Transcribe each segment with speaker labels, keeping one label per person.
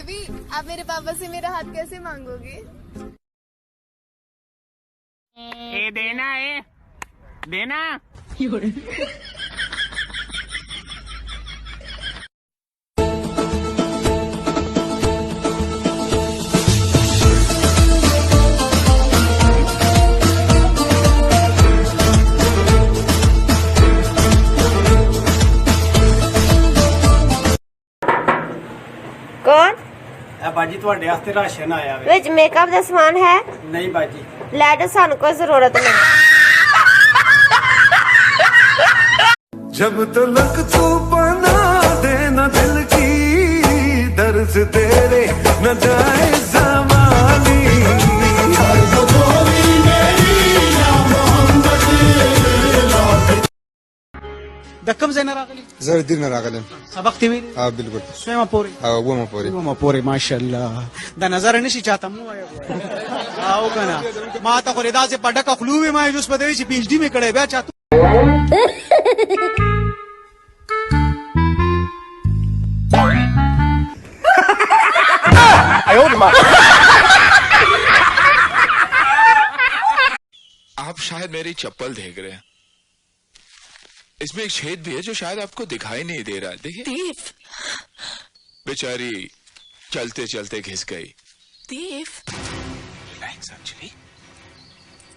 Speaker 1: Baby, आप मेरे पापा से मेरा हाथ कैसे मांगोगे?
Speaker 2: ए देना है, देना।
Speaker 3: कौन?
Speaker 4: बाजी ਤੁਹਾਡੇ ਵਾਸਤੇ ਰਾਸ਼ਨ ਆਇਆ ਵੇ।
Speaker 3: ਵਿੱਚ ਮੇਕਅਪ ਦਾ ਸਮਾਨ ਹੈ?
Speaker 4: ਨਹੀਂ ਬਾਜੀ।
Speaker 3: ਲੈ ਜਾ, ਸਾਨੂੰ ਕੋਈ ਜ਼ਰੂਰਤ नहीं।
Speaker 5: जब तलक तू बना देना दिल की दर्द तेरे न जाए ज़मानी।
Speaker 4: دکم زین راغلی
Speaker 6: زر دیر نه راغلم.
Speaker 4: سبق تی ویلی؟
Speaker 6: بالکل.
Speaker 4: سوما پوری
Speaker 6: وما پوري
Speaker 4: ماشاءالله دا نظر نشي چاته مو وایو او کنه ما ته خو ردا سے پډک خلووي ما جوس پدوي چې پی ایچ ډی می کړه بیا چاته
Speaker 7: आप शायद मेरी चप्पल देख रहे हैं, इसमें एक छेद भी है जो शायद आपको दिखाई नहीं दे रहा है। देखिए बेचारी चलते चलते घिस गई। रिलैक्स अंजलि।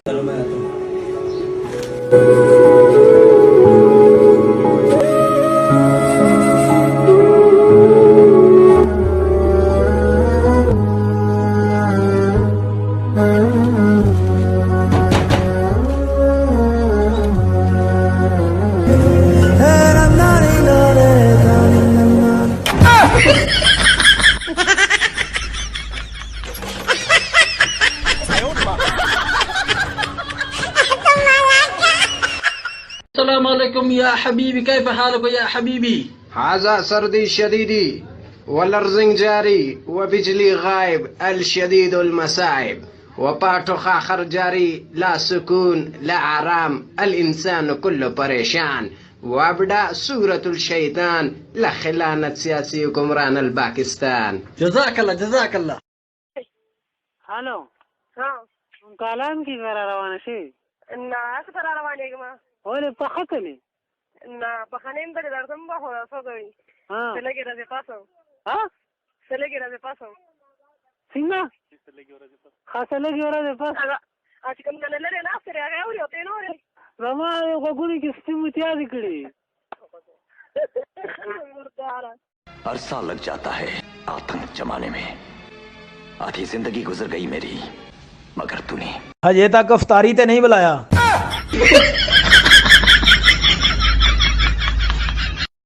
Speaker 4: चलो मैं आता हूं।
Speaker 8: السلام عليكم يا حبيبي، كيف حالك يا حبيبي؟
Speaker 9: هذا سردي شديدي والارزنج جاري وبجلي غايب الشديد المصاعب وباتو خاخر جاري لا سكون لا آرام الإنسان كله پریشان وابدا سورة الشيطان لخلانة سياسي حكمران الباكستان.
Speaker 8: جزاك الله جزاك الله.
Speaker 10: هلو کالام کی غره روانه شي
Speaker 11: نه څه پر روانه یم
Speaker 10: ولې په خطلې
Speaker 11: نه په خنیم ته درځم به خو څه کوي سلګي راځي تاسو سلګي راځي تاسو
Speaker 10: څنګه خاصه لګي ورته پاس
Speaker 11: چې کوم نه لري نه سره هغه اوري او ته نو اوري
Speaker 10: زما یو غوړي کې ستیمو تیار کړی
Speaker 12: अरसा लग जाता है आतंक जमाने में, आधी जिंदगी गुजर गई मेरी, मगर तूने
Speaker 8: हजे तक अफ्तारी ते नहीं बुलाया।